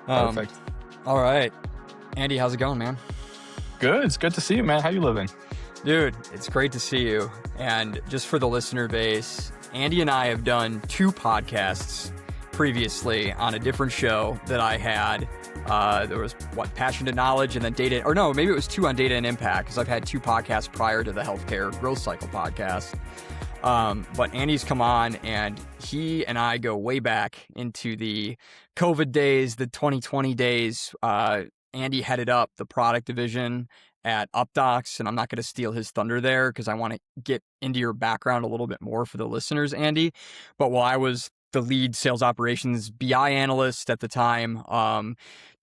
Um, Perfect. all right. Andi, how's it going, man? Good. It's good to see you, man. How you living? Dude, it's great to see you. And just for the listener base, Andi and I have done 2 podcasts previously on a different show that I had. There was, Passion to Knowledge, and then Data, or no, maybe it was 2 on Data and Impact, because I've had 2 podcasts prior to the Healthcare Growth Cycle podcast. But Andi's come on, and he and I go way back into the COVID days, the 2020 days. Andi headed up the product division at UpDocs, and I'm not going to steal his thunder there because I want to get into your background a little bit more for the listeners, Andi. But while I was the lead sales operations BI analyst at the time,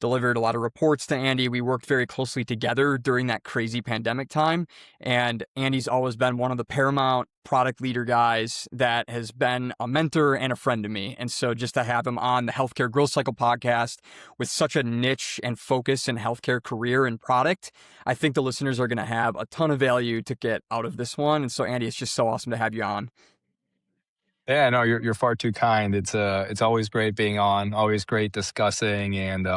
delivered a lot of reports to Andi. We worked very closely together during that crazy pandemic time. And Andi's always been one of the paramount product leader guys that has been a mentor and a friend to me. And so just to have him on the Healthcare Growth Cycle podcast with such a niche and focus in healthcare career and product, I think the listeners are going to have a ton of value to get out of this one. And so, Andi, it's just so awesome to have you on. Yeah, no, you're far too kind. It's always great being on, always great discussing, and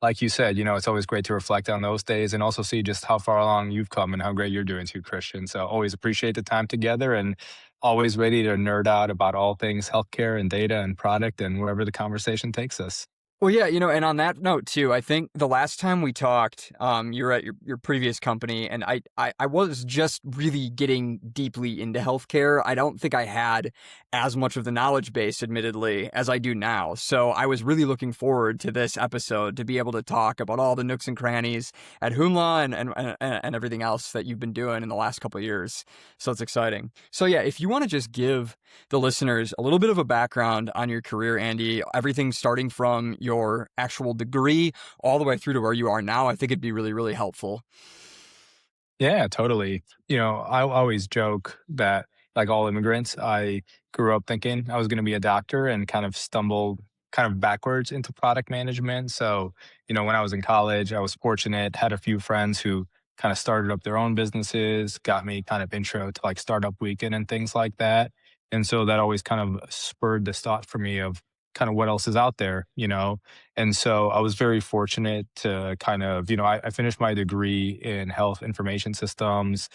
like you said, it's always great to reflect on those days and also see just how far along you've come and how great you're doing too, Christian. So always appreciate the time together and always ready to nerd out about all things healthcare and data and product and wherever the conversation takes us. Well, yeah, and on that note too, I think the last time we talked, you were at your previous company, and I was just really getting deeply into healthcare. I don't think I had as much of the knowledge base, admittedly, as I do now. So I was really looking forward to this episode to be able to talk about all the nooks and crannies at Humla and everything else that you've been doing in the last couple of years. So it's exciting. So yeah, if you want to just give the listeners a little bit of a background on your career, Andi, everything starting from your actual degree all the way through to where you are now, I think it'd be really, really helpful. Yeah, totally. I always joke that, like all immigrants, I grew up thinking I was going to be a doctor and kind of stumbled kind of backwards into product management. So, when I was in college, I was fortunate, had a few friends who kind of started up their own businesses, got me kind of intro to like Startup Weekend and things like that. And so that always kind of spurred this thought for me of kind of what else is out there. And so I was very fortunate to kind of, I finished my degree in health information systems,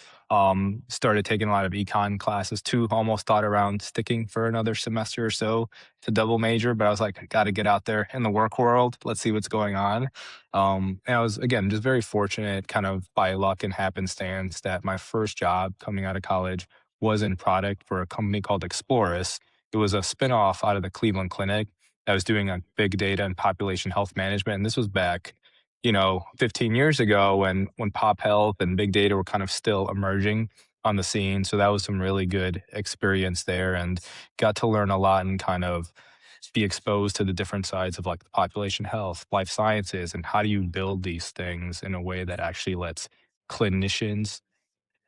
started taking a lot of econ classes too, almost thought around sticking for another semester or so to double major, but I was like, I got to get out there in the work world. Let's see what's going on. And I was, again, just very fortunate kind of by luck and happenstance that my first job coming out of college was in product for a company called Explorus. It was a spinoff out of the Cleveland Clinic that was doing a big data and population health management. And this was back, 15 years ago when pop health and big data were kind of still emerging on the scene. So that was some really good experience there and got to learn a lot and kind of be exposed to the different sides of like the population health, life sciences, and how do you build these things in a way that actually lets clinicians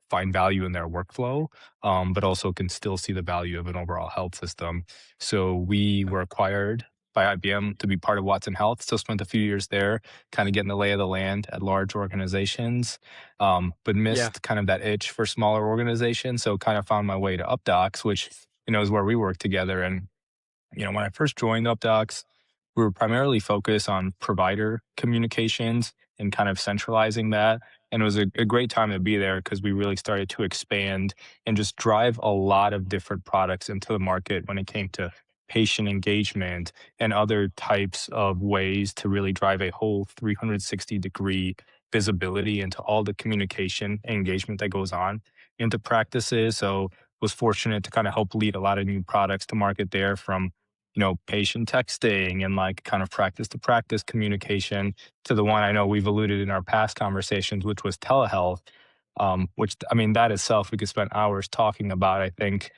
find value in their workflow, but also can still see the value of an overall health system. So we were acquired by IBM to be part of Watson Health. So spent a few years there, kind of getting the lay of the land at large organizations, but missed kind of that itch for smaller organizations. So kind of found my way to UpDocs, which, is where we work together. And, when I first joined UpDocs, we were primarily focused on provider communications and kind of centralizing that. And it was a great time to be there because we really started to expand and just drive a lot of different products into the market when it came to patient engagement and other types of ways to really drive a whole 360-degree visibility into all the communication and engagement that goes on into practices. So was fortunate to kind of help lead a lot of new products to market there from patient texting and like kind of practice to practice communication to the one I know we've alluded in our past conversations, which was telehealth, which, I mean, that itself, we could spend hours talking about. I think,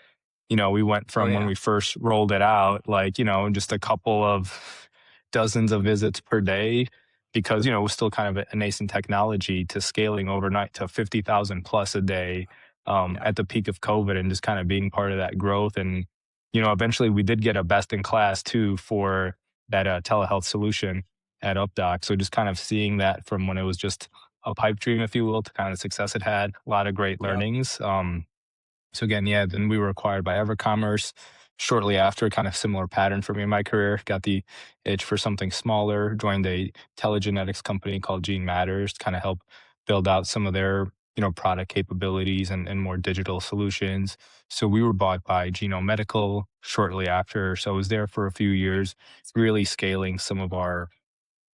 we went from when we first rolled it out, like, just a couple of dozens of visits per day because, it was still kind of a nascent technology to scaling overnight to 50,000 plus a day at the peak of COVID and just kind of being part of that growth. And eventually we did get a best in class too for that telehealth solution at UpDoc. So just kind of seeing that from when it was just a pipe dream, if you will, to kind of success it had, a lot of great learnings. So again, then we were acquired by EverCommerce, shortly after, kind of similar pattern for me in my career, got the itch for something smaller, joined a telegenetics company called Gene Matters to kind of help build out some of their product capabilities and more digital solutions. So we were bought by Genome Medical shortly after. So I was there for a few years, really scaling some of our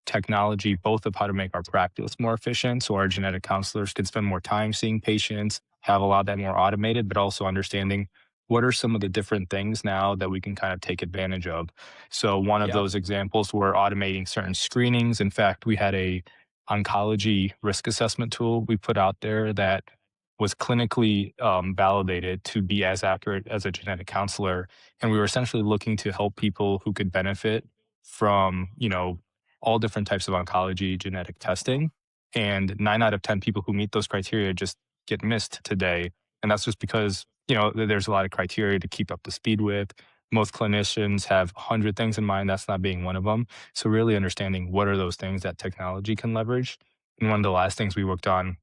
technology, both of how to make our practice more efficient so our genetic counselors could spend more time seeing patients, have a lot of that more automated, but also understanding what are some of the different things now that we can kind of take advantage of. So one of Yep. those examples were automating certain screenings. In fact, we had a oncology risk assessment tool we put out there that was clinically validated to be as accurate as a genetic counselor. And we were essentially looking to help people who could benefit from, all different types of oncology genetic testing. And 9 out of 10 people who meet those criteria just get missed today. And that's just because, there's a lot of criteria to keep up the speed with. Most clinicians have 100 things in mind. That's not being one of them. So, really understanding what are those things that technology can leverage. And one of the last things we worked on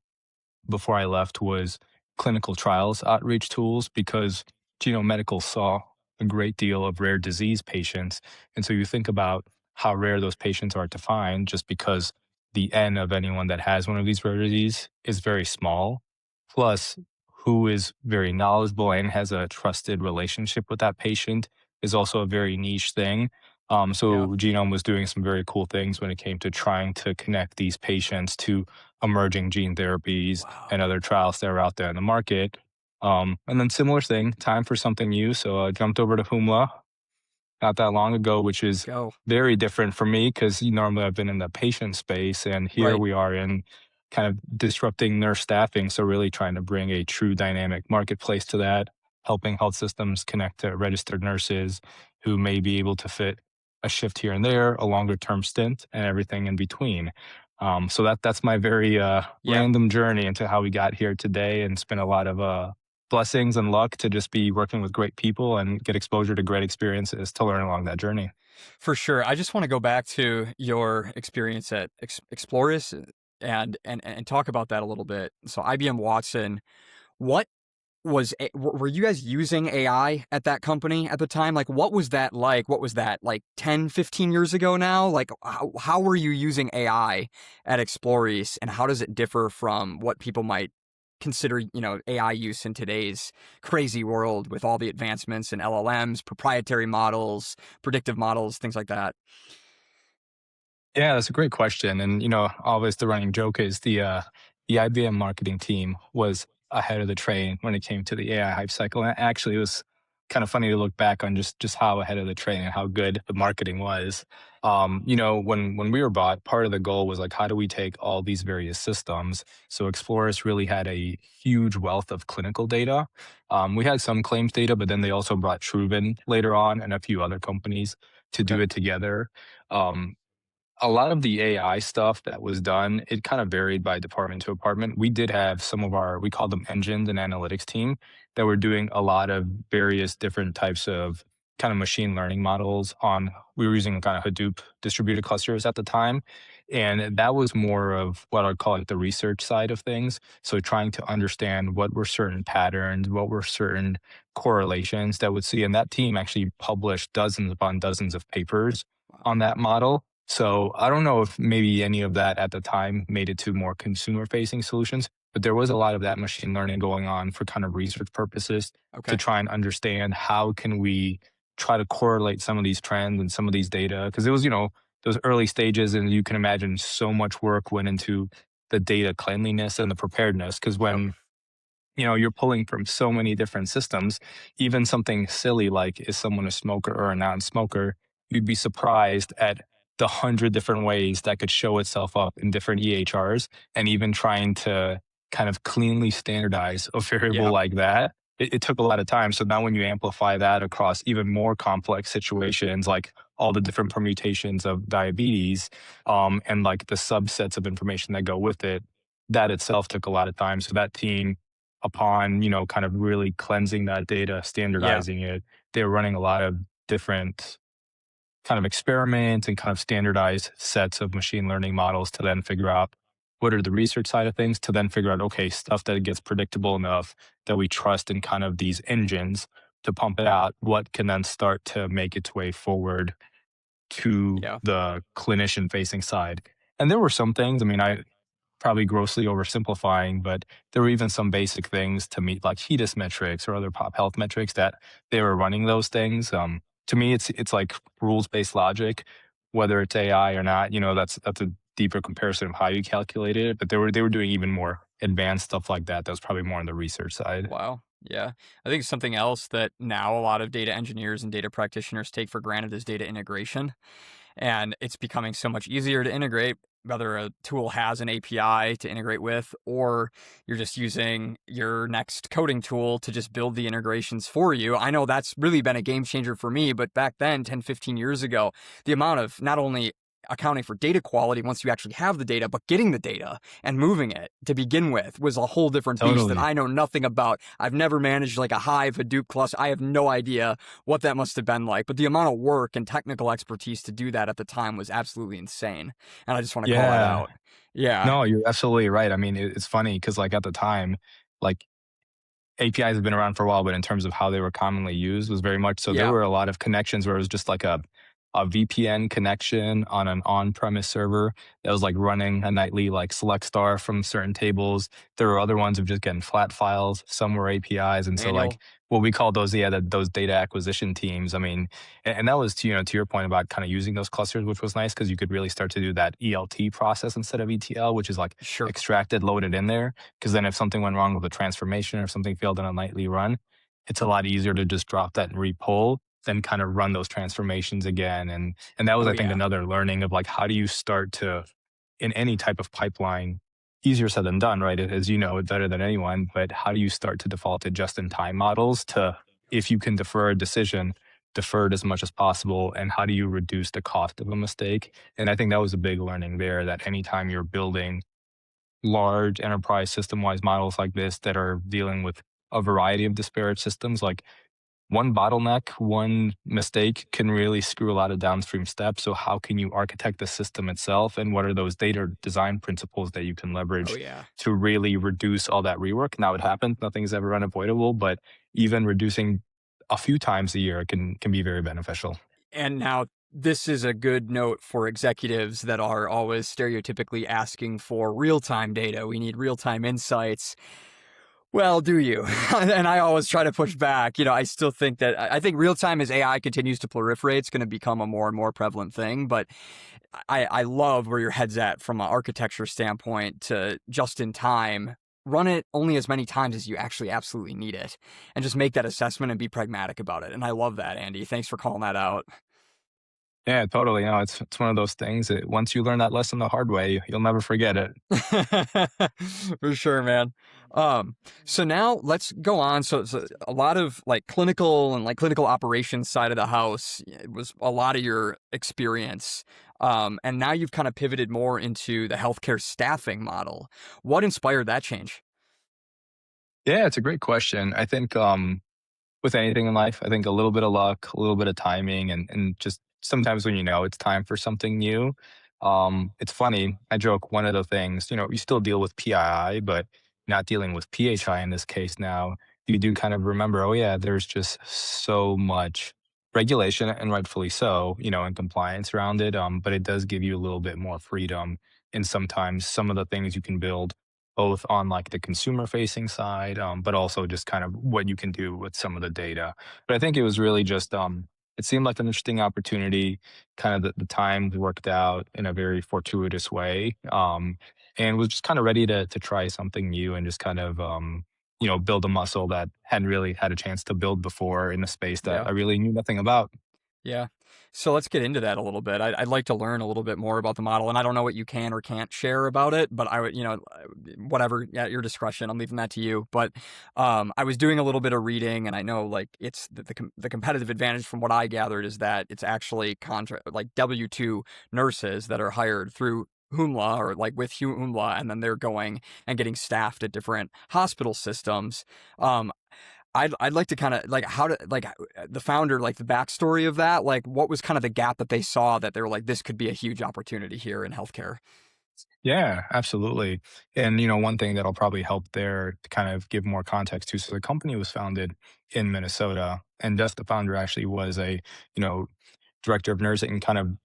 before I left was clinical trials outreach tools because Medical saw a great deal of rare disease patients. And so you think about how rare those patients are to find just because the N of anyone that has one of these rare disease is very small. Plus, who is very knowledgeable and has a trusted relationship with that patient is also a very niche thing. Yeah. So Genome was doing some very cool things when it came to trying to connect these patients to emerging gene therapies Wow. and other trials that are out there in the market. And then similar thing, time for something new. So I jumped over to Humla not that long ago, which Let's is go. very different for me because normally I've been in the patient space, and here Right. we are in kind of disrupting nurse staffing. So really trying to bring a true dynamic marketplace to that, helping health systems connect to registered nurses who may be able to fit a shift here and there, a longer term stint, and everything in between. So that's my very Yeah. random journey into how we got here today, and it's been a lot of blessings and luck to just be working with great people and get exposure to great experiences to learn along that journey. For sure. I just want to go back to your experience at Exploris and talk about that a little bit. So IBM Watson, what were you guys using AI at that company at the time? Like, what was that like? What was that like 10, 15 years ago now? Like, how were you using AI at Exploris, and how does it differ from what people might consider, AI use in today's crazy world with all the advancements in LLMs, proprietary models, predictive models, things like that? Yeah, that's a great question. And always the running joke is the IBM marketing team was ahead of the train when it came to the AI hype cycle. And actually, it was kind of funny to look back on just how ahead of the train and how good the marketing was. When we were bought, part of the goal was like, how do we take all these various systems? So Explorers really had a huge wealth of clinical data. We had some claims data, but then they also brought Truven later on and a few other companies to Okay. do it together. Um, a lot of the AI stuff that was done, it kind of varied by department to department. We did have some of our, we called them engines and analytics team that were doing a lot of various different types of kind of machine learning models on, we were using kind of Hadoop distributed clusters at the time. And that was more of what I'd call like the research side of things. So trying to understand what were certain patterns, what were certain correlations that would see. And that team actually published dozens upon dozens of papers Wow. on that model. So I don't know if maybe any of that at the time made it to more consumer facing solutions, but there was a lot of that machine learning going on for kind of research purposes to Okay. try and understand how can we try to correlate some of these trends and some of these data. Because it was, those early stages, and you can imagine so much work went into the data cleanliness and the preparedness. Because Yep. when you're pulling from so many different systems, even something silly like is someone a smoker or a non-smoker, you'd be surprised at the 100 different ways that could show itself up in different EHRs. And even trying to kind of cleanly standardize a variable Yeah. like that, it took a lot of time. So now when you amplify that across even more complex situations, like all the different permutations of diabetes, and like the subsets of information that go with it, that itself took a lot of time. So that team, upon kind of really cleansing that data, Yeah. standardizing it, they were running a lot of different kind of experiments and kind of standardized sets of machine learning models to then figure out what are the research side of things, to then figure out, okay, stuff that gets predictable enough that we trust in kind of these engines. to pump it out, what can then start to make its way forward to Yeah. the clinician facing side. And there were some things, I mean, I probably grossly oversimplifying, but there were even some basic things to meet like HEDIS metrics or other pop health metrics that they were running those things. To me, it's like rules based logic, whether it's AI or not. That's a deeper comparison of how you calculate it. But they were doing even more advanced stuff like that. That was probably more on the research side. Wow. Yeah. I think something else that now a lot of data engineers and data practitioners take for granted is data integration. And it's becoming so much easier to integrate, whether a tool has an API to integrate with, or you're just using your next coding tool to just build the integrations for you. I know that's really been a game changer for me, but back then, 10, 15 years ago, the amount of not only accounting for data quality once you actually have the data, but getting the data and moving it to begin with was a whole different beast that Totally. I know nothing about. I've never managed like a Hive Hadoop cluster. I have no idea what that must have been like, but the amount of work and technical expertise to do that at the time was absolutely insane. And I just want to call that Yeah. out. Yeah. No, you're absolutely right. I mean, it's funny because like at the time, like APIs have been around for a while, but in terms of how they were commonly used was very much so. There Yeah. were a lot of connections where it was just like a VPN connection on an on-premise server that was like running a nightly like select star from certain tables. There were other ones of just getting flat files. Some were APIs, and so like Manual. what we call those, yeah, those data acquisition teams. I mean, and that was to your point about kind of using those clusters, which was nice because you could really start to do that ELT process instead of ETL, which is like Sure. extracted, loaded in there. Because then if something went wrong with a transformation or if something failed in a nightly run, it's a lot easier to just drop that and repull than kind of run those transformations again. And that was, Oh, I think, yeah. another learning of like how do you start to in any type of pipeline, easier said than done, right? As you know, better than anyone, but how do you start to default to just-in-time models to, if you can defer a decision, defer it as much as possible, and how do you reduce the cost of a mistake? And I think that was a big learning there, that anytime you're building large enterprise system-wise models like this that are dealing with a variety of disparate systems, like one bottleneck, one mistake can really screw a lot of downstream steps. So how can you architect the system itself? And what are those data design principles that you can Oh, leverage yeah. to really reduce all that rework? Now it happens, nothing's ever unavoidable, but even reducing a few times a year can be very beneficial. And now this is a good note for executives that are always stereotypically asking for real-time data. We need real-time insights. Well, do you? And I always try to push back. I still think that I think real time as AI continues to proliferate, it's going to become a more and more prevalent thing. But I love where your head's at from an architecture standpoint to just in time. Run it only as many times as you actually absolutely need it and just make that assessment and be pragmatic about it. And I love that, Andy. Thanks for calling that out. Yeah, totally. It's one of those things that once you learn that lesson the hard way, you'll never forget it. For sure, man. So now let's go on. So a lot of like clinical and like clinical operations side of the house it was a lot of your experience. And now you've kind of pivoted more into the healthcare staffing model. What inspired that change? Yeah, it's a great question. I think with anything in life, I think a little bit of luck, a little bit of timing, and just sometimes when you know it's time for something new. It's funny. I joke one of the things, you still deal with PII, but not dealing with PHI in this case now. You do kind of remember, oh yeah, there's just so much regulation and rightfully so, and compliance around it. But it does give you a little bit more freedom in sometimes some of the things you can build both on like the consumer facing side, but also just kind of what you can do with some of the data. But I think it was really just, it seemed like an interesting opportunity. Kind of the time worked out in a very fortuitous way, and was just kind of ready to try something new and just kind of, build a muscle that hadn't really had a chance to build before in a space that Yeah. I really knew nothing about. Yeah. So let's get into that a little bit. I'd like to learn a little bit more about the model, and I don't know what you can or can't share about it, but I would, whatever, at your discretion. I'm leaving that to you. But I was doing a little bit of reading, and I know like it's the competitive advantage from what I gathered is that it's actually like W-2 nurses that are hired through Humla or like with Humla, and then they're going and getting staffed at different hospital systems. Um, I'd like to kind of like how to like the founder, like the backstory of that, like what was kind of the gap that they saw that they were like, this could be a huge opportunity here in healthcare. Yeah, absolutely. And, one thing that'll probably help there to kind of give more context to, so the company was founded in Minnesota, and just the founder actually was a, you know, director of nursing and kind of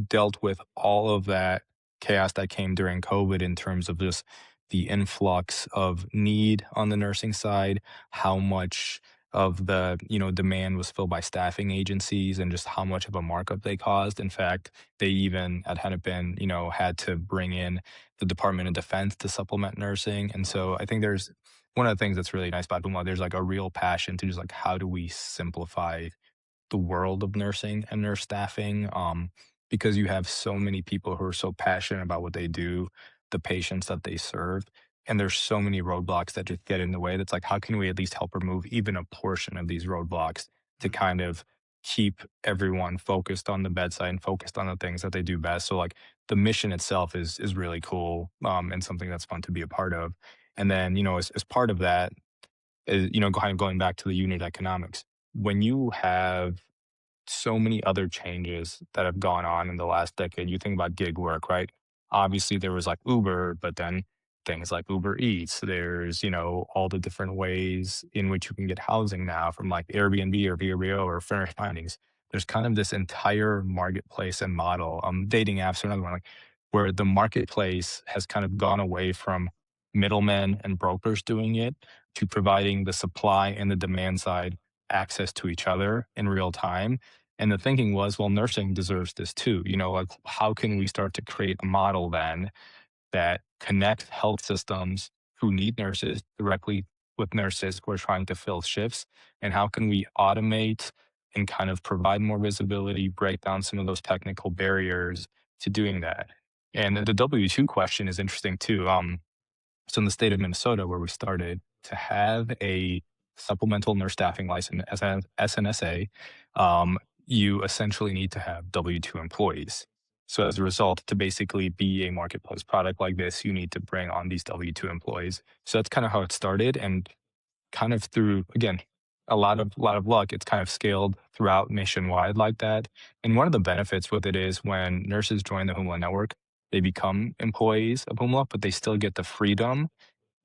dealt with all of that chaos that came during COVID in terms of just the influx of need on the nursing side, how much of the demand was filled by staffing agencies and just how much of a markup they caused. In fact, they even at Hennepin, had to bring in the Department of Defense to supplement nursing. And Wow. so I think there's one of the things that's really nice about Puma, there's like a real passion to just like how do we simplify the world of nursing and nurse staffing, because you have so many people who are so passionate about what they do, the patients that they serve, and there's so many roadblocks that just get in the way. That's like, how can we at least help remove even a portion of these roadblocks to Mm. kind of keep everyone focused on the bedside and focused on the things that they do best. So like the mission itself is really cool, and something that's fun to be a part of. And then, as part of that, is, kind of going back to the unit economics, when you have so many other changes that have gone on in the last decade. You think about gig work, right? Obviously, there was like Uber, but then things like Uber Eats. There's, all the different ways in which you can get housing now from like Airbnb or VRBO or furnished findings. There's kind of this entire marketplace and model. Dating apps are another one, like where the marketplace has kind of gone away from middlemen and brokers doing it to providing the supply and the demand side access to each other in real time. And the thinking was, well, nursing deserves this too. Like how can we start to create a model then that connects health systems who need nurses directly with nurses who are trying to fill shifts? And how can we automate and kind of provide more visibility, break down some of those technical barriers to doing that? And the W-2 question is interesting too. So in the state of Minnesota, where we started, to have a supplemental nurse staffing license as an SNSA, you essentially need to have W-2 employees. So as a result, to basically be a marketplace product like this, you need to bring on these W-2 employees. So that's kind of how it started, and kind of through, again, a lot of luck, it's kind of scaled throughout nationwide like that. And one of the benefits with it is when nurses join the Humla network, they become employees of Humla, but they still get the freedom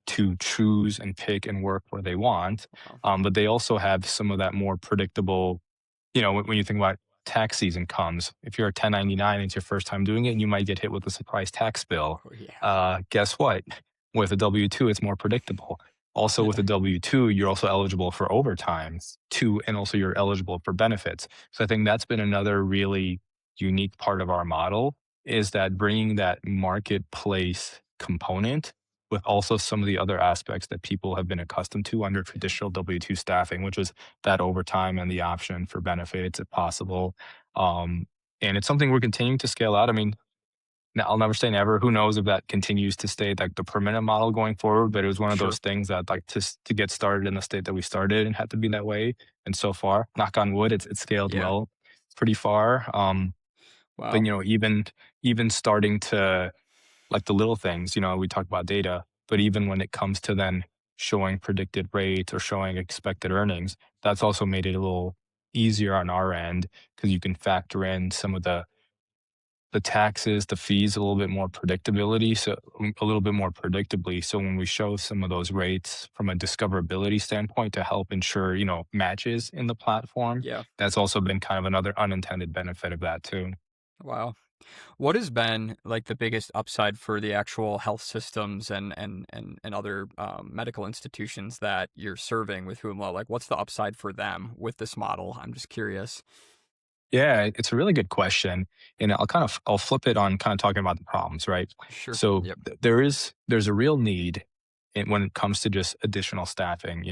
to choose and pick and work where they want. Wow. But they also have some of that more predictable, when you think about tax season comes, if you're a 1099 and it's your first time doing it, you might get hit with a surprise tax bill. Oh, yeah. Guess what? With a W-2, it's more predictable. Also, with a W-2, you're also eligible for overtime too, and also you're eligible for benefits. So I think that's been another really unique part of our model, is that bringing that marketplace component with also some of the other aspects that people have been accustomed to under Yeah. traditional W-2 staffing, which is that overtime and the option for benefits if possible. Um, and it's something we're continuing to scale out. I mean, I'll never say never. Who knows if that continues to stay like the permanent model going forward? But it was one of Sure. those things that like to get started in the state that we started and had to be that way. And so far, knock on wood, it's scaled Yeah. well, pretty far. But Wow. even starting to like the little things, we talk about data, but even when it comes to then showing predicted rates or showing expected earnings, that's also made it a little easier on our end because you can factor in some of the taxes, the fees, a little bit more predictability, so a little bit more predictably. So when we show some of those rates from a discoverability standpoint to help ensure, matches in the platform, Yeah. that's also been kind of another unintended benefit of that too. Wow. What has been like the biggest upside for the actual health systems and other medical institutions that you're serving with Humla? Like, what's the upside for them with this model? I'm just curious. Yeah, it's a really good question, and I'll flip it on kind of talking about the problems, right? Sure. So Yep. there's a real need when it comes to just additional staffing.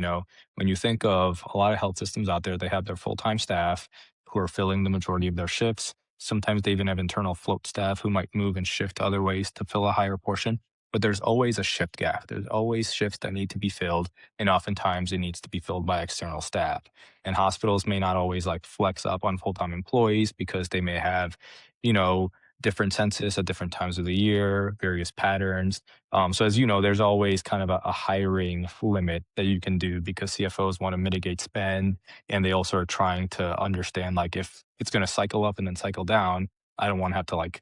When you think of a lot of health systems out there, they have their full time staff who are filling the majority of their shifts. Sometimes they even have internal float staff who might move and shift to other ways to fill a higher portion. But there's always a shift gap. There's always shifts that need to be filled, and oftentimes it needs to be filled by external staff. And hospitals may not always like flex up on full-time employees because they may have, you know, different census at different times of the year, various patterns. So as you know, there's always kind of a hiring limit that you can do because CFOs want to mitigate spend, and they also are trying to understand like if it's going to cycle up and then cycle down, I don't want to have to like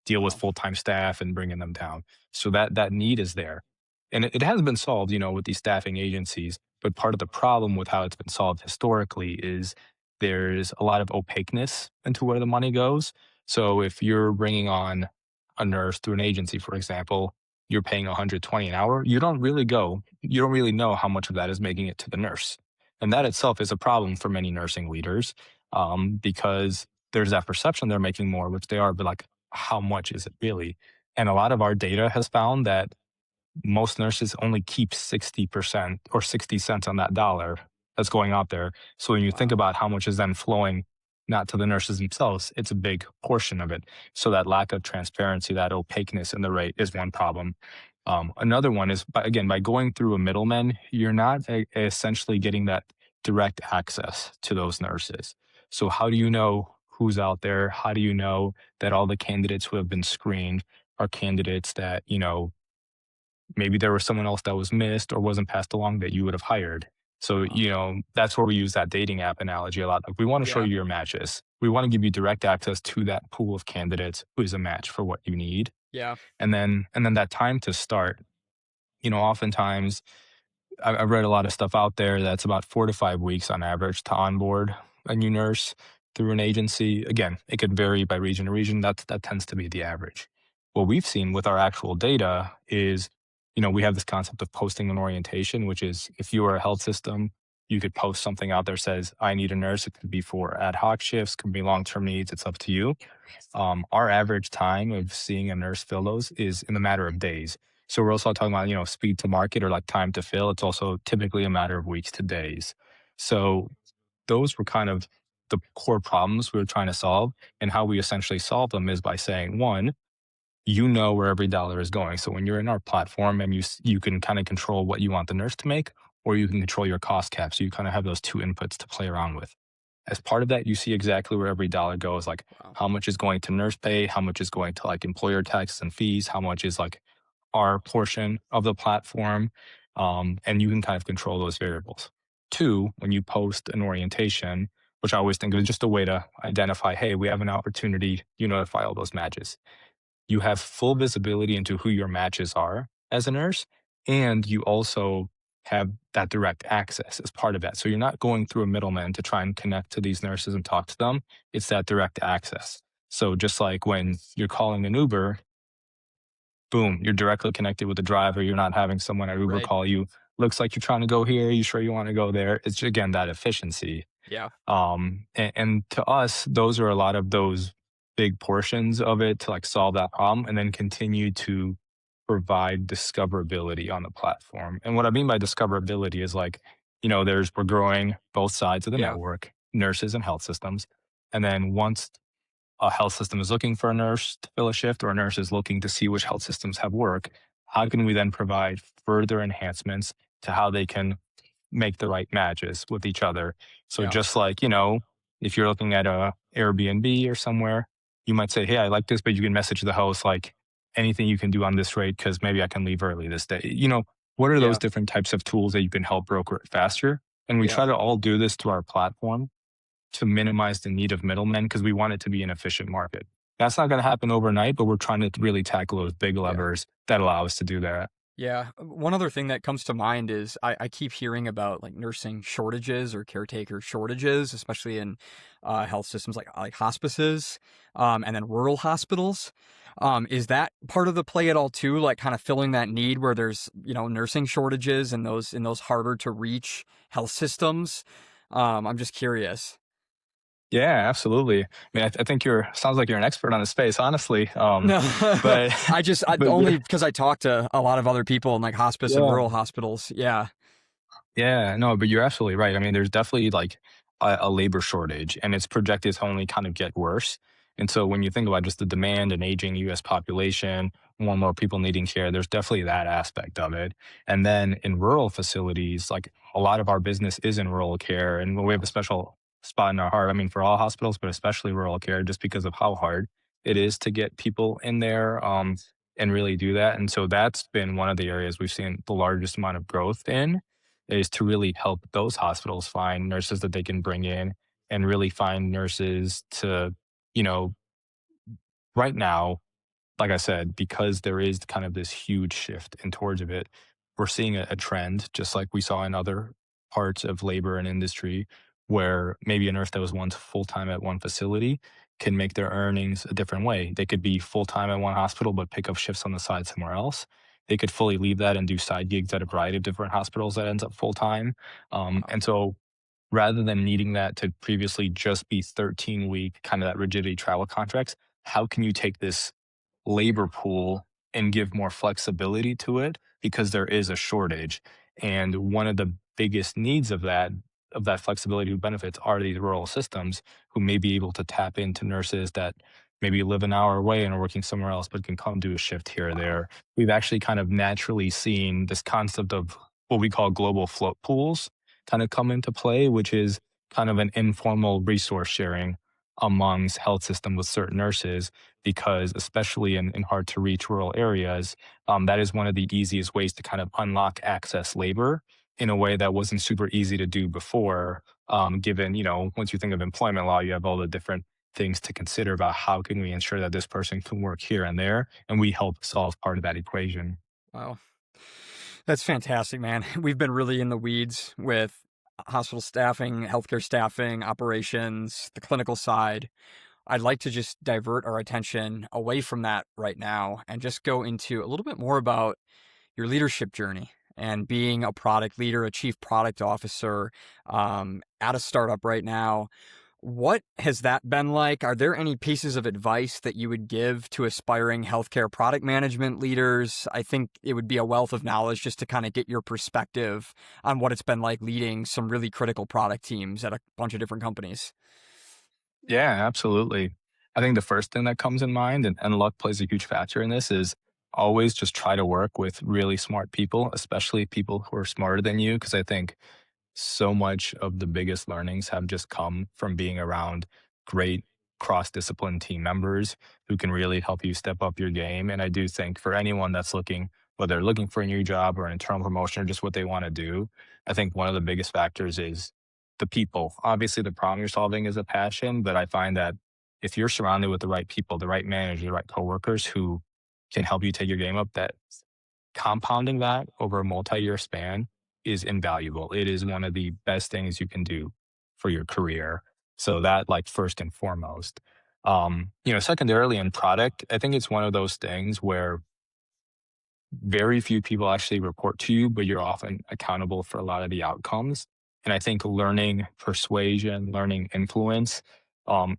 deal with Wow. full-time staff and bringing them down. So that need is there. And it has been solved, with these staffing agencies. But part of the problem with how it's been solved historically is there's a lot of opaqueness into where the money goes. So if you're bringing on a nurse through an agency, for example, you're paying 120 an hour, you don't really know how much of that is making it to the nurse. And that Right. itself is a problem for many nursing leaders, because there's that perception they're making more, which they are, but like, how much is it really? And a lot of our data has found that most nurses only keep 60% or 60 cents on that dollar that's going out there. So when you think Wow. about how much is then flowing not to the nurses themselves, it's a big portion of it. So that lack of transparency, that opaqueness in the rate is one problem. Another one is, again, by going through a middleman, you're not essentially getting that direct access to those nurses. So how do you know who's out there? How do you know that all the candidates who have been screened are candidates that, maybe there was someone else that was missed or wasn't passed along that you would have hired. So, Wow. that's where we use that dating app analogy a lot. Like, we want to show Yeah. you your matches. We want to give you direct access to that pool of candidates who is a match for what you need. Yeah. And then that time to start, oftentimes I've read a lot of stuff out there that's about 4 to 5 weeks on average to onboard a new nurse through an agency. Again, it could vary by region to region. That tends to be the average. What we've seen with our actual data is, we have this concept of posting an orientation, which is, if you are a health system, you could post something out there says, I need a nurse. It could be for ad hoc shifts, could be long-term needs. It's up to you. Our average time of seeing a nurse fill those is in a matter of days. So we're also talking about, speed to market or like time to fill. It's also typically a matter of weeks to days. So those were kind of the core problems we were trying to solve. And how we essentially solve them is by saying, one, you know where every dollar is going. So when you're in our platform, and you can kind of control what you want the nurse to make, or you can control your cost cap. So you kind of have those two inputs to play around with. As part of that, you see exactly where every dollar goes, like Wow. how much is going to nurse pay, how much is going to like employer taxes and fees, how much is like our portion of the platform. And you can kind of control those variables. Two, when you post an orientation, which I always think of just a way to identify, hey, we have an opportunity, you notify all those matches. You have full visibility into who your matches are as a nurse, and you also have that direct access as part of that. So you're not going through a middleman to try and connect to these nurses and talk to them. It's that direct access. So just like when you're calling an Uber, boom, you're directly connected with the driver. You're not having someone at Uber Right. call you. Looks like you're trying to go here. You sure you want to go there? It's again that efficiency. Yeah. And to us, those are a lot of those big portions of it to like solve that problem, and then continue to provide discoverability on the platform. And what I mean by discoverability is like, we're growing both sides of the Yeah. network, nurses and health systems. And then once a health system is looking for a nurse to fill a shift, or a nurse is looking to see which health systems have work, how can we then provide further enhancements to how they can make the right matches with each other? So Yeah. just like, if you're looking at a Airbnb or somewhere, you might say, hey, I like this, but you can message the host like, anything you can do on this rate, because maybe I can leave early this day. What are those Yeah. different types of tools that you can help broker it faster? And we Yeah. try to all do this to our platform to minimize the need of middlemen, because we want it to be an efficient market. That's not going to happen overnight, but we're trying to really tackle those big Yeah. levers that allow us to do that. Yeah. One other thing that comes to mind is I keep hearing about like nursing shortages or caretaker shortages, especially in health systems like hospices, and then rural hospitals. Is that part of the play at all too? Like kind of filling that need where there's nursing shortages in those harder to reach health systems. I'm just curious. Yeah, absolutely. I mean, I think sounds like you're an expert on the space, honestly. No, But, I but only because I talk to a lot of other people in like hospice and yeah, rural hospitals. Yeah. yeah, no, but you're absolutely right. I mean, there's definitely like a labor shortage, and it's projected to only kind of get worse. And so when you think about just the demand and aging US population, more and more people needing care, there's definitely that aspect of it. And then in rural facilities, like a lot of our business is in rural care, and we have a Wow. special spot in our heart. I mean, for all hospitals, but especially rural care, just because of how hard it is to get people in there, and really do that. And so that's been one of the areas we've seen the largest amount of growth in, is to really help those hospitals find nurses that they can bring in, and really find nurses to, you know, right now, like I said, because there is kind of this huge shift in towards of it, we're seeing a trend, just like we saw in other parts of labor and industry, where maybe a nurse that was once full time at one facility can make their earnings a different way. They could be full time at one hospital, but pick up shifts on the side somewhere else. They could fully leave that and do side gigs at a variety of different hospitals that ends up full time. Wow. And so rather than needing that to previously just be 13-week, kind of that rigidity travel contracts, how can you take this labor pool and give more flexibility to it because there is a shortage. And one of the biggest needs of that flexibility who benefits are these rural systems who may be able to tap into nurses that maybe live an hour away and are working somewhere else but can come do a shift here or Wow. there. We've actually kind of naturally seen this concept of what we call global float pools kind of come into play, which is kind of an informal resource sharing amongst health system with certain nurses because especially in hard to reach rural areas, that is one of the easiest ways to kind of unlock access labor in a way that wasn't super easy to do before. Given, once you think of employment law, you have all the different things to consider about how can we ensure that this person can work here and there, and we help solve part of that equation. Wow. That's fantastic, man. We've been really in the weeds with hospital staffing, healthcare staffing, operations, the clinical side. I'd like to just divert our attention away from that right now and just go into a little bit more about your leadership journey and being a product leader, a chief product officer at a startup right now. What has that been like? Are there any pieces of advice that you would give to aspiring healthcare product management leaders? I think it would be a wealth of knowledge just to kind of get your perspective on what it's been like leading some really critical product teams at a bunch of different companies. Yeah, absolutely. I think the first thing that comes in mind, and luck plays a huge factor in this, is always just try to work with really smart people, especially people who are smarter than you. Because I think so much of the biggest learnings have just come from being around great cross discipline team members who can really help you step up your game. And I do think for anyone that's looking, whether they're looking for a new job or an internal promotion or just what they want to do, I think one of the biggest factors is the people. Obviously, the problem you're solving is a passion, but I find that if you're surrounded with the right people, the right manager, the right coworkers who can help you take your game up, that compounding that over a multi-year span is invaluable. It is one of the best things you can do for your career. So that like first and foremost. Secondarily in product, I think it's one of those things where very few people actually report to you, but you're often accountable for a lot of the outcomes. And I think learning persuasion, learning influence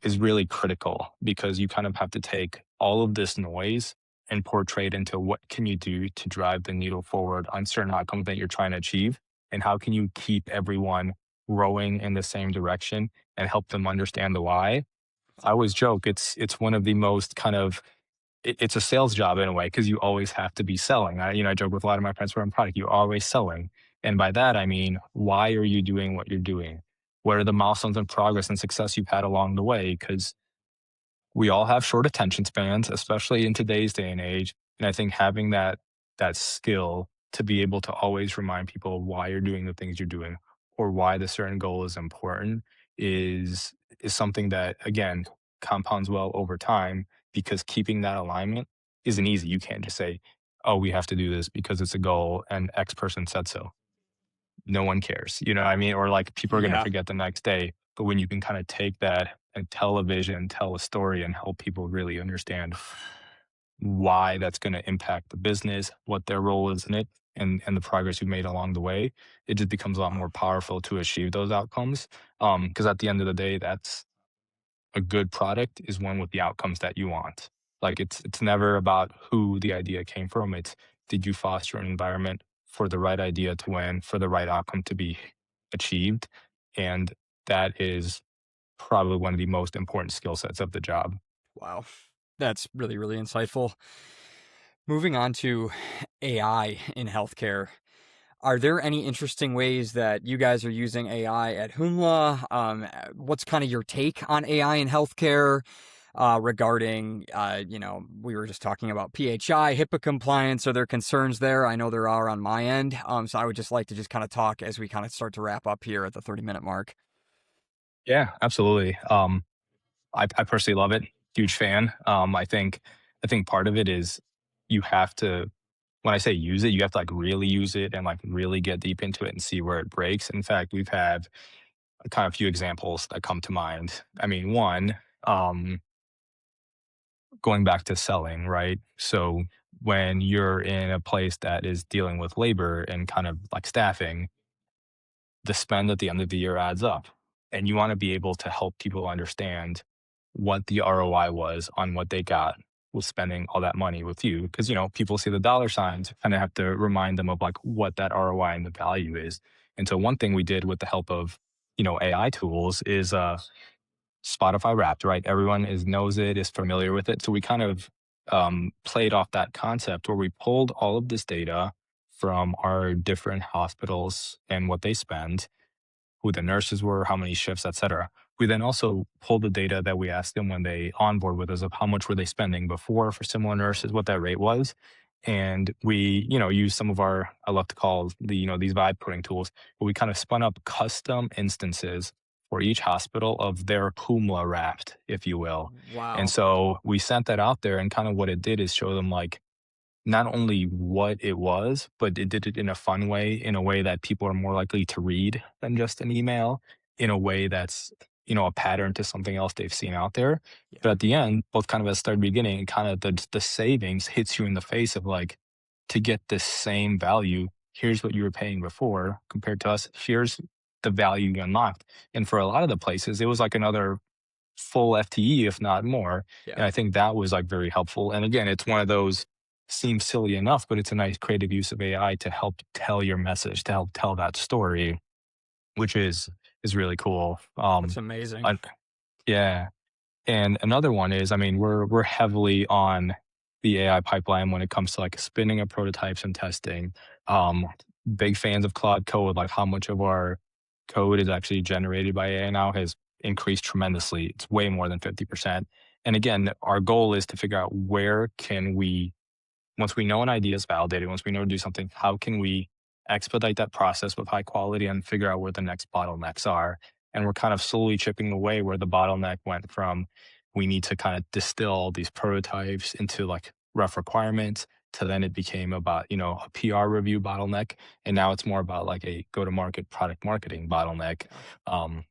is really critical because you kind of have to take all of this noise and portray it into what can you do to drive the needle forward on certain outcomes that you're trying to achieve, and how can you keep everyone rowing in the same direction and help them understand the why. I always joke it's one of the most kind of it's a sales job in a way because you always have to be selling. I joke with a lot of my friends who are in product, you're always selling. And by that, I mean, why are you doing what you're doing? What are the milestones and progress and success you've had along the way? Because we all have short attention spans, especially in today's day and age. And I think having that skill to be able to always remind people why you're doing the things you're doing or why the certain goal is important is is something that again compounds well over time because keeping that alignment isn't easy. You can't just say, "Oh, we have to do this because it's a goal and X person said so." No one cares. You know what I mean? Or like people are going to Yeah. forget the next day. But when you can kind of take that and tell a vision, tell a story, and help people really understand why that's going to impact the business, what their role is in it, and the progress you've made along the way, it just becomes a lot more powerful to achieve those outcomes. Because at the end of the day, that's a good product is one with the outcomes that you want. Like it's never about who the idea came from. It's did you foster an environment for the right idea to win, for the right outcome to be achieved, and that is probably one of the most important skill sets of the job. Wow. That's really, really insightful. Moving on to AI in healthcare. Are there any interesting ways that you guys are using AI at Humla? What's kind of your take on AI in healthcare regarding, we were just talking about PHI, HIPAA compliance. Are there concerns there? I know there are on my end. So I would just like to just kind of talk as we kind of start to wrap up here at the 30-minute mark. Yeah, absolutely. I personally love it. Huge fan. I think I think part of it is you have to, when I say use it, you have to like really use it and like really get deep into it and see where it breaks. In fact, we've had a kind of few examples that come to mind. I mean, one, um, going back to selling, right? So when you're in a place that is dealing with labor and kind of like staffing, the spend at the end of the year adds up. And you want to be able to help people understand what the ROI was on what they got with spending all that money with you. Because, people see the dollar signs, kind of have to remind them of like what that ROI and the value is. And so one thing we did with the help of, AI tools is Spotify Wrapped, right? Everyone knows it, is familiar with it. So we kind of played off that concept where we pulled all of this data from our different hospitals and what they spend, who the nurses were, how many shifts, et cetera. We then also pulled the data that we asked them when they onboard with us of how much were they spending before for similar nurses, what that rate was. And we, use some of our, I love to call these vibe coding tools, but we kind of spun up custom instances for each hospital of their Humla Wrapped, if you will. And Wow. so we sent that out there, and kind of what it did is show them like not only what it was, but it did it in a fun way, in a way that people are more likely to read than just an email, in a way that's, a pattern to something else they've seen out there. But Yeah. at the end, both kind of at start beginning, kind of the savings hits you in the face of like, to get the same value, here's what you were paying before compared to us. Here's the value you unlocked. And for a lot of the places, it was like another full FTE, if not more. And Yeah. I think that was like very helpful. And again, it's one of those, seems silly enough, but it's a nice creative use of AI to help tell your message, to help tell that story, which is really cool. That's amazing. Un- yeah. And another one is, I mean, we're heavily on the AI pipeline when it comes to like spinning up prototypes and testing. Um, Big fans of Claude Code, like how much of our code is actually generated by AI now has increased tremendously. It's way more than 50%. And again, our goal is to figure out where can we, once we know an idea is validated, once we know to do something, how can we expedite that process with high quality and figure out where the next bottlenecks are? And we're kind of slowly chipping away where the bottleneck went from, we need to kind of distill these prototypes into like rough requirements, to then it became about, a PR review bottleneck. And now it's more about like a go to market product marketing bottleneck. Gosh. Um,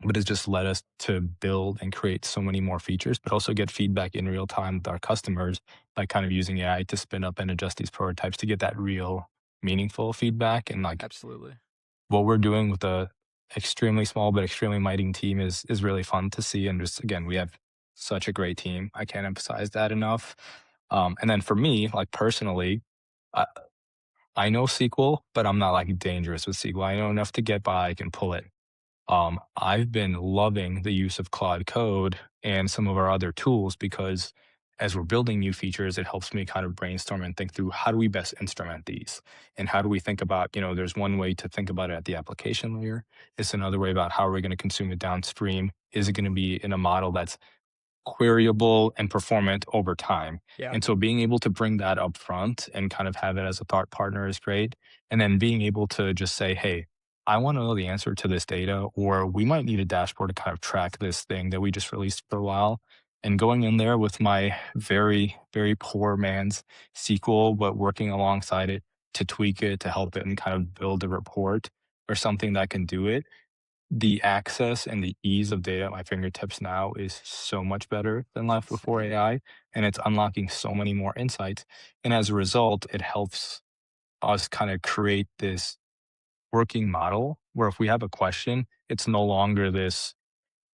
but it's just led us to build and create so many more features, but also get feedback in real time with our customers by kind of using AI to spin up and adjust these prototypes to get that real meaningful feedback. And like Absolutely. what we're doing with a extremely small but extremely mighty team is really fun to see. And just again, we have such a great team. I can't emphasize that enough. And then for me, like personally, I, I know SQL, but I'm not like dangerous with SQL. I know enough to get by. I can pull it. I've been loving the use of Claude Code and some of our other tools because as we're building new features, it helps me kind of brainstorm and think through how do we best instrument these? And how do we think about, there's one way to think about it at the application layer. It's another way about how are we going to consume it downstream? Is it going to be in a model that's queryable and performant over time? Yeah. And so being able to bring that up front and kind of have it as a thought partner is great. And then being able to just say, hey, I want to know the answer to this data, or we might need a dashboard to kind of track this thing that we just released for a while. And going in there with my very, very poor man's SQL, but working alongside it to tweak it, to help it and kind of build a report or something that can do it, the access and the ease of data at my fingertips now is so much better than It's life before insane. AI. And it's unlocking so many more insights. And as a result, it helps us kind of create this working model where if we have a question, it's no longer this,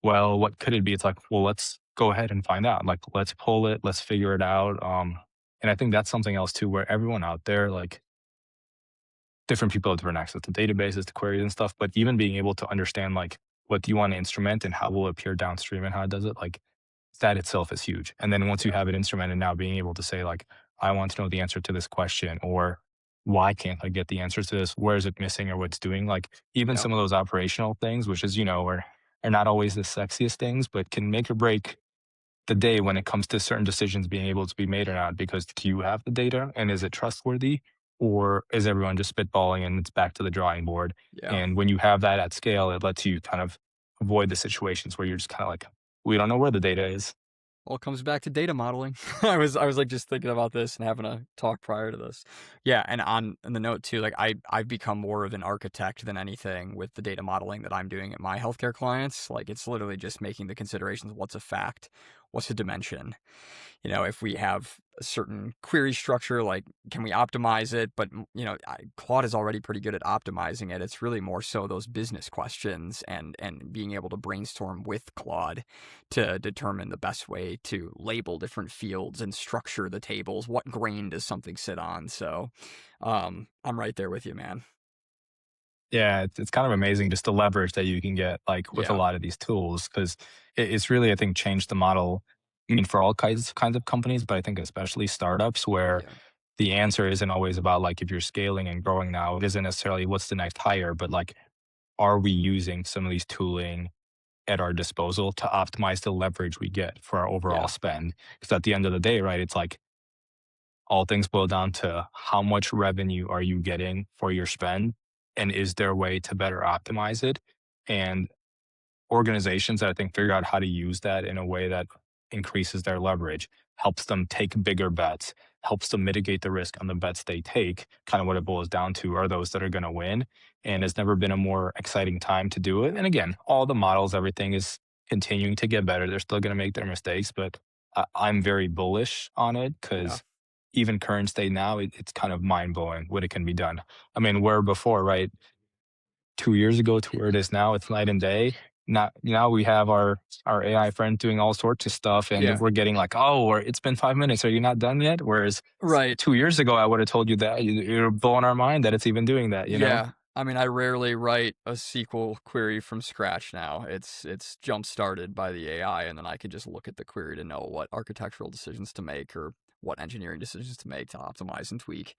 well, what could it be? It's like, well, let's go ahead and find out. Like, let's pull it, let's figure it out. And I think that's something else too, where everyone out there, like different people have different access to databases, to queries and stuff, but even being able to understand like what do you want to instrument and how will it appear downstream and how it does it, like that itself is huge. And then once you Yeah. have it instrumented, now being able to say like, I want to know the answer to this question, or why can't I get the answers to this? Where is it missing or what's doing? Like even Yeah. some of those operational things, which is, are not always the sexiest things, but can make or break the day when it comes to certain decisions being able to be made or not, because do you have the data and is it trustworthy, or is everyone just spitballing and it's back to the drawing board? Yeah. And when you have that at scale, it lets you kind of avoid the situations where you're just kind of like, we don't know where the data is. all comes back to data modeling. I was like just thinking about this and having a talk prior to this. Yeah, and on the note too, like I've become more of an architect than anything with the data modeling that I'm doing at my healthcare clients. Like it's literally just making the considerations: what's a fact, what's a dimension. If we have a certain query structure, like can we optimize it? But Claude is already pretty good at optimizing it. It's really more so those business questions and being able to brainstorm with Claude to determine the best way to label different fields and structure the tables. What grain does something sit on? So I'm right there with you, man. Yeah, it's kind of amazing just the leverage that you can get like with a Yeah, lot of these tools because it's really I think changed the model. I mean, for all kinds of companies, but I think especially startups where yeah, the answer isn't always about like if you're scaling and growing now, it isn't necessarily what's the next hire, but like are we using some of these tooling at our disposal to optimize the leverage we get for our overall yeah, spend? Because at the end of the day, right, it's like all things boil down to how much revenue are you getting for your spend, and is there a way to better optimize it? And organizations that I think figure out how to use that in a way that increases their leverage, helps them take bigger bets, helps them mitigate the risk on the bets they take. Kind of what it boils down to are those that are going to win. And it's never been a more exciting time to do it. And again, all the models, everything is continuing to get better. They're still going to make their mistakes, but I'm very bullish on it yeah. because even current state now, it's kind of mind blowing what it can be done. I mean, where before, right? 2 years ago to where it is now, it's night and day. Now we have our AI friend doing all sorts of stuff, and Yeah. we're getting like, oh, or it's been 5 minutes. Are you not done yet? Whereas Right. 2 years ago, I would have told you that you're blowing our mind that it's even doing that. You know? Yeah. I mean, I rarely write a SQL query from scratch now. It's jump started by the AI, and then I can just look at the query to know what architectural decisions to make or what engineering decisions to make to optimize and tweak.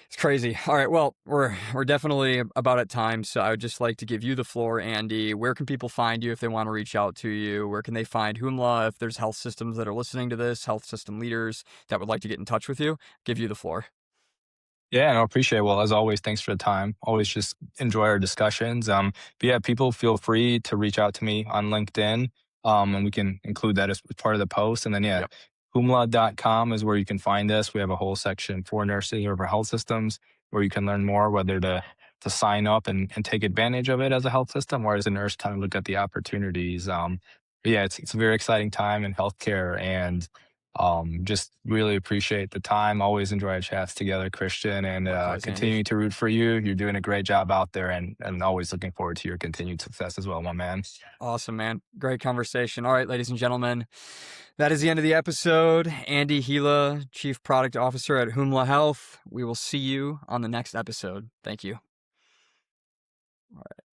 It's crazy. All right, well, we're definitely about at time, so I would just like to give you the floor, Andy. Where can people find you if they want to reach out to you? Where can they find Humla if there's health systems that are listening to this, health system leaders that would like to get in touch with you? Give you the floor. Yeah, no, appreciate it. Well, as always, thanks for the time. Always just enjoy our discussions. But yeah, people feel free to reach out to me on LinkedIn, and we can include that as part of the post. And then, yeah, Yep. humla.com is where you can find us. We have a whole section for nursing or for health systems where you can learn more, whether to sign up and take advantage of it as a health system or as a nurse, kind of look at the opportunities. But yeah, it's a very exciting time in healthcare, and just really appreciate the time. Always enjoy our chats together, Christian, and Likewise, Andy. continuing to root for you. You're doing a great job out there, and always looking forward to your continued success as well, my man. Awesome, man. Great conversation. All right, ladies and gentlemen, that is the end of the episode. Andi Hila, Chief Product Officer at Humla Health. We will see you on the next episode. Thank you. All right.